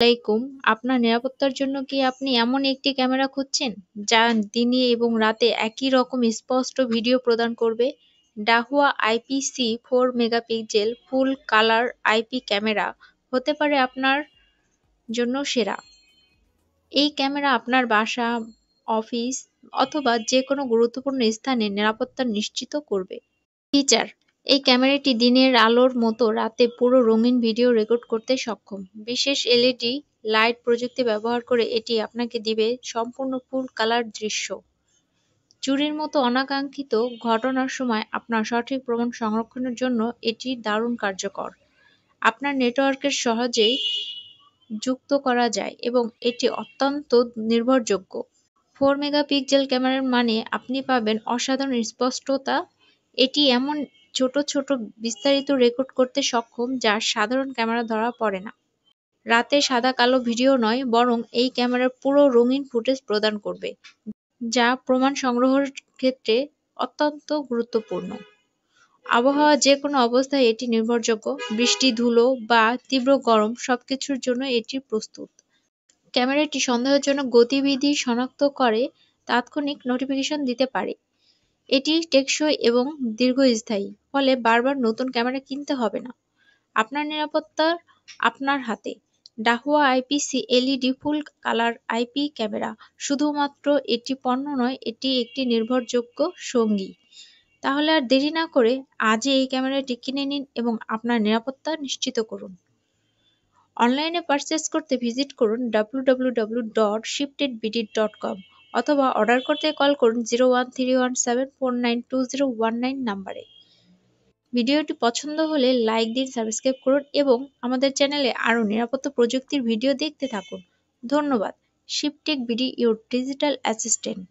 আলাইকুম। আপনার নিরাপত্তার জন্য কি আপনি এমন একটি ক্যামেরা খুঁজছেন, যা দিনে এবং রাতে একই রকম স্পষ্ট ভিডিও প্রদান করবে? Dahua IPC 4 megapixel full colour IP camera হতে পারে আপনার জন্য সেরা। এই ক্যামেরা আপনার বাসা, অফিস অথবা যে কোনো গুরুত্বপূর্ণ স্থানে নিরাপত্তা নিশ্চিত করবে। ফিচার: এই ক্যামেরাটি দিনের আলোর মতো রাতে পুরো রঙিন ভিডিও রেকর্ড করতে সক্ষম। বিশেষ এলইডি লাইট প্রযুক্তি ব্যবহার করে এটি আপনাকে দিবে সম্পূর্ণ ফুল কালার দৃশ্য। চুরির মতো অনাকাঙ্ক্ষিত ঘটনার সময় আপনার সঠিক প্রমাণ সংরক্ষণের জন্য এটি দারুণ কার্যকর। আপনার নেটওয়ার্কের সহজেই যুক্ত করা যায় এবং এটি অত্যন্ত নির্ভরযোগ্য। 4 মেগাপিক্সেল ক্যামেরার মানে আপনি পাবেন অসাধারণ স্পষ্টতা। এটি এমন ছোট বিস্তারিত রেকর্ড করতে সক্ষম যা সাধারণ ক্যামেরা ধরা পড়ে না। রাতে সাদা-কালো ভিডিও নয়, বরং এই ক্যামেরা পুরো রঙিন ফুটেজ প্রদান করবে, যা প্রমাণ সংগ্রহের ক্ষেত্রে অত্যন্ত গুরুত্বপূর্ণ। আবহাওয়ার যেকোনো অবস্থায় এটি নির্ভরযোগ্য। বৃষ্টি, ধুলো বা তীব্র গরম সবকিছুর জন্য এটি প্রস্তুত। ক্যামেরাটি সন্দেহজনক গতিবিধি শনাক্ত করে তাৎক্ষণিক নোটিফিকেশন দিতে পারে। এটি টেকসই এবং দীর্ঘস্থায়ী, ফলে বারবার নতুন ক্যামেরা কিনতে হবে না। আপনার নিরাপত্তা আপনার হাতে। Dahua IPC LED full colour IP camera শুধুমাত্র একটি পণ্য নয়, এটি একটি নির্ভরযোগ্য সঙ্গী। তাহলে আর দেরি না করে আজই এই ক্যামেরাটি কিনে নিন এবং আপনার নিরাপত্তা নিশ্চিত করুন। অনলাইনে পারচেজ করতে ভিজিট করুন www.shiptedbd.com অথবা অর্ডার করতে কল করুন 0131749201 নম্বরে। ভিডিওটি পছন্দ হলে লাইক দিন, সাবস্ক্রাইব করুন এবং আমাদের চ্যানেলে আরও নিরাপত্তা প্রযুক্তির ভিডিও দেখতে থাকুন। ধন্যবাদ। শিপটেক বিডি, ইউর ডিজিটাল অ্যাসিস্ট্যান্ট।